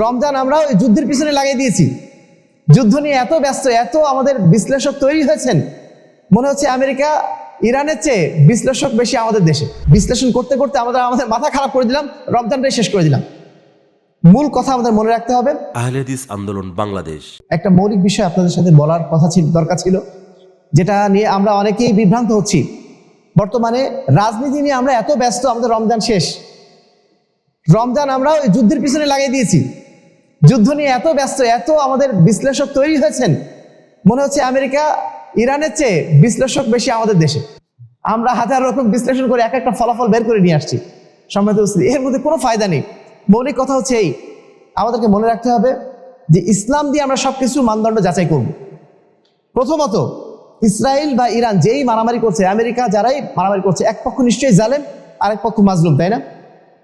রমজান আমরা ওই যুদ্ধের পিছনে লাগিয়ে দিয়েছি। যুদ্ধ নিয়ে এত ব্যস্ত, এত আমাদের বিশ্লেষক তৈরি হয়েছেন, মনে হচ্ছে আমেরিকা ইরানের চেয়ে বিশ্লেষক বেশি আমাদের দেশে। বিশ্লেষণ করতে করতে আমাদের মাথা খারাপ করে দিলাম, রমজানটাই শেষ করে দিলাম। মূল কথা আমাদের মনে রাখতে হবে, আহলে হাদিস আন্দোলন বাংলাদেশ একটা মৌলিক বিষয় আপনাদের সাথে বলার কথা ছিল, দরকার ছিল, যেটা নিয়ে আমরা অনেকেই বিভ্রান্ত হচ্ছি। বর্তমানে রাজনীতি নিয়ে আমরা এত ব্যস্ত, আমাদের রমজান শেষ। রমজান আমরা ওই যুদ্ধের পিছনে লাগিয়ে দিয়েছি। যুদ্ধ নিয়ে এত ব্যস্ত, এত আমাদের বিশ্লেষক তৈরি হয়েছেন, মনে হচ্ছে আমেরিকা ইরানের চেয়ে বিশ্লেষক বেশি আমাদের দেশে। আমরা হাজার রকম বিশ্লেষণ করে এক একটা ফলাফল বের করে নিয়ে আসছি। সম্মানিত উপস্থিতি, এর মধ্যে কোনো ফায়দা নেই। মৌলিক কথা হচ্ছে এই, আমাদেরকে মনে রাখতে হবে যে ইসলাম দিয়ে আমরা সবকিছু মানদণ্ড যাচাই করব। প্রথমত, ইসরায়েল বা ইরান যেই মারামারি করছে, আমেরিকা যারাই মারামারি করছে, এক পক্ষ নিশ্চয়ই জালেম, আরেক পক্ষ মাজলুম, তাই না?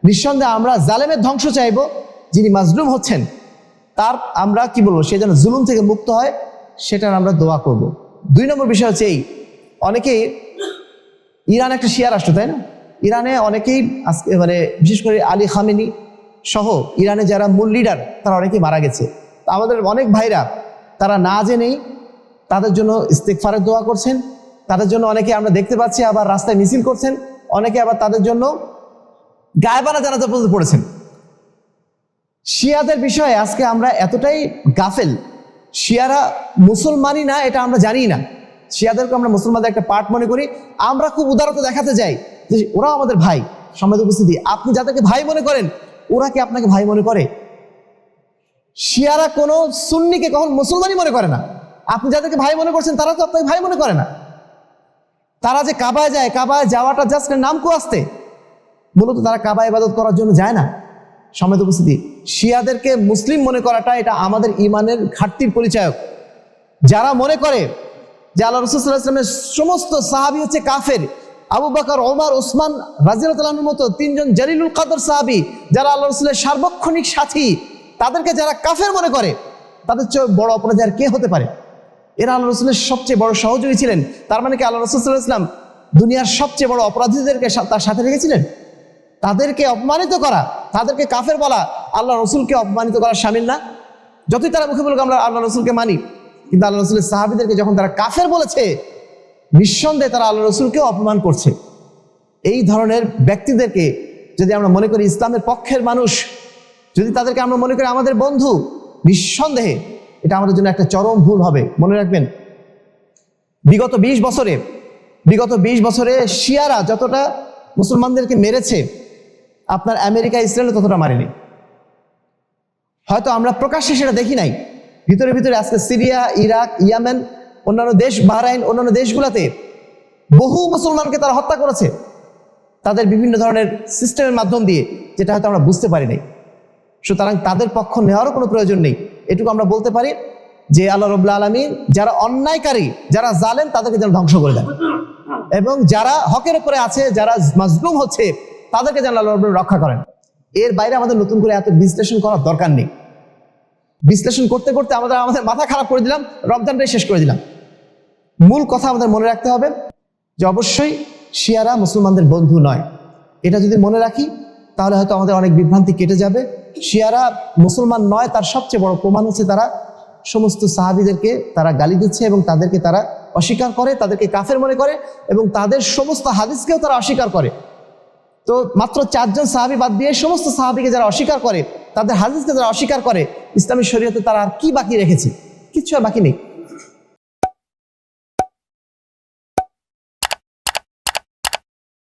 নিঃসন্দেহে আমরা জালেমের ধ্বংস চাইব, যিনি মাজলুম হচ্ছেন তার আমরা কি বলবো, সে যেন জুলুম থেকে মুক্ত হয়, সেটার আমরা দোয়া করব। 2 নম্বর বিষয় হচ্ছে এই, অনেকেই, ইরান একটা শিয়া রাষ্ট্র, তাই না? ইরানে অনেকেই আজকে বিশেষ করে আলী খামেনি সহ ইরানে যারা মূল লিডার, তারা অনেকেই মারা গেছে। তো আমাদের অনেক ভাইরা তারা না জেনেই তাদের জন্য ইস্তেগফারের দোয়া করছেন, তাদের জন্য অনেকে আমরা দেখতে পাচ্ছি আবার রাস্তায় মিছিল করছেন, অনেকে আবার তাদের জন্য গায়েবানা জানাজা পর্যন্ত পড়েছেন। শিয়াদের বিষয়ে আজকে আমরা এতটাই গাফেল, শিয়ারা মুসলমানই না এটা আমরা জানি না। শিয়াদেরকে আমরা মুসলমানদের একটা পার্ট মনে করি, আমরা খুব উদারতা দেখাতে যাই যে ওরা আমাদের ভাই। সম্মানিত উপস্থিতি, আপনি যাদেরকে ভাই মনে করেন, ওরা কি আপনাকে ভাই মনে করে? শিয়ারা কোনো সুন্নিকে কখন মুসলমানই মনে করে না। আপনি যাদেরকে ভাই মনে করছেন, তারা তো আপনাকে ভাই মনে করে না। তারা যে কাবায় যায়, কাবায় যাওয়াটা জাস্ট নাম কো আসতে, মূলত তারা কাবা ইবাদত করার জন্য যায় না। সম্মানিত উপস্থিতি, শিয়াদেরকে মুসলিম মনে করাটা এটা আমাদের ইমানের ঘাটতির পরিচায়ক। যারা মনে করে যে আল্লাহ রাসূল সাল্লাল্লাহু আলাইহি ওয়াসাল্লামের সমস্ত সাহাবী হচ্ছে কাফের, আবু বকর, ওমর, ওসমান রাদিয়াল্লাহু আনহুর মতো 3 জন জলিলুল কদর সাহাবী যারা আল্লাহ রাসূলের সার্বক্ষণিক সাথী, তাদেরকে যারা কাফের মনে করে, তাদের চেয়ে বড় অপরাধী আর কে হতে পারে? এরা আল্লাহ রাসূলের সবচেয়ে বড় সহযোগী ছিলেন। তার মানে কি আল্লাহ রাসূল সাল্লাল্লাহু আলাইহি ওয়াসাল্লাম দুনিয়ার সবচেয়ে বড় অপরাধীদেরকে তার সাথে রেখেছিলেন? তাদেরকে অপমানিত করা, তাদেরকে কাফের বলা, আল্লাহ রসুলকে অপমানিত করার শামিল না? যতই তারা মুখে বলুক আমরা আল্লাহ রসুলকে মানি, কিন্তু আল্লাহ রসুলের সাহাবীদেরকে যখন তারা কাফের বলেছে, নিঃসন্দেহে তারা আল্লাহ রসুলকেও অপমান করছে। এই ধরনের ব্যক্তিদেরকে যদি আমরা মনে করি ইসলামের পক্ষের মানুষ, যদি তাদেরকে আমরা মনে করি আমাদের বন্ধু, নিঃসন্দেহে এটা আমাদের জন্য একটা চরম ভুল হবে। মনে রাখবেন, বিগত 20 বছরে শিয়ারা যতটা মুসলমানদেরকে মেরেছে, আপনার আমেরিকা ইসরায়েল ততটা মারেনি। হয়তো আমরা প্রকাশ্যে সেটা দেখি নাই, ভিতরে ভিতরে আজকে সিরিয়া, ইরাক, ইয়ামেন, অন্যান্য দেশ, বাহরাইন, অন্যান্য দেশগুলোতে বহু মুসলমানকে তারা হত্যা করেছে তাদের বিভিন্ন ধরনের সিস্টেমের মাধ্যম দিয়ে, যেটা হয়তো আমরা বুঝতে পারি নাই। সুতরাং তাদের পক্ষ নেওয়ারও কোনো প্রয়োজন নেই। এটুকু আমরা বলতে পারি যে আল্লাহ রাব্বুল আলামিন যারা অন্যায়কারী, যারা জালেম, তাদেরকে যেন ধ্বংস করে দেন, এবং যারা হকের উপরে আছে, যারা মাজলুম হচ্ছে, তাদেরকে যেন আল্লাহ রাব্বুল রক্ষা করেন। এর বাইরে আমাদের নতুন করে এত বিশ্লেষণ করার দরকার নেই। বিশ্লেষণ করতে করতে আমাদের মাথা খারাপ করে দিলাম, রমজানটাই শেষ করে দিলাম। মূল কথা আমাদের মনে রাখতে হবে যে অবশ্যই শিয়ারা মুসলমানদের বন্ধু নয়। এটা যদি মনে রাখি তাহলে হয়তো আমাদের অনেক বিভ্রান্তি কেটে যাবে। শিয়ারা মুসলমান নয়, তার সবচেয়ে বড় প্রমাণ হচ্ছে তারা সমস্ত সাহাবীদেরকে তারা গালি দিচ্ছে এবং তাদেরকে তারা অস্বীকার করে, তাদেরকে কাফের মনে করে এবং তাদের সমস্ত হাদিসকেও তারা অস্বীকার করে। তো মাত্র 4 জন সাহাবী বাদ দিয়ে সমস্ত সাহাবীকে যারা অস্বীকার করে, তাদের হাদিসকে যারা অস্বীকার করে, ইসলামী শরীয়তে তারা আর কি বাকি রেখেছে? কিচ্ছু আর বাকি নেই।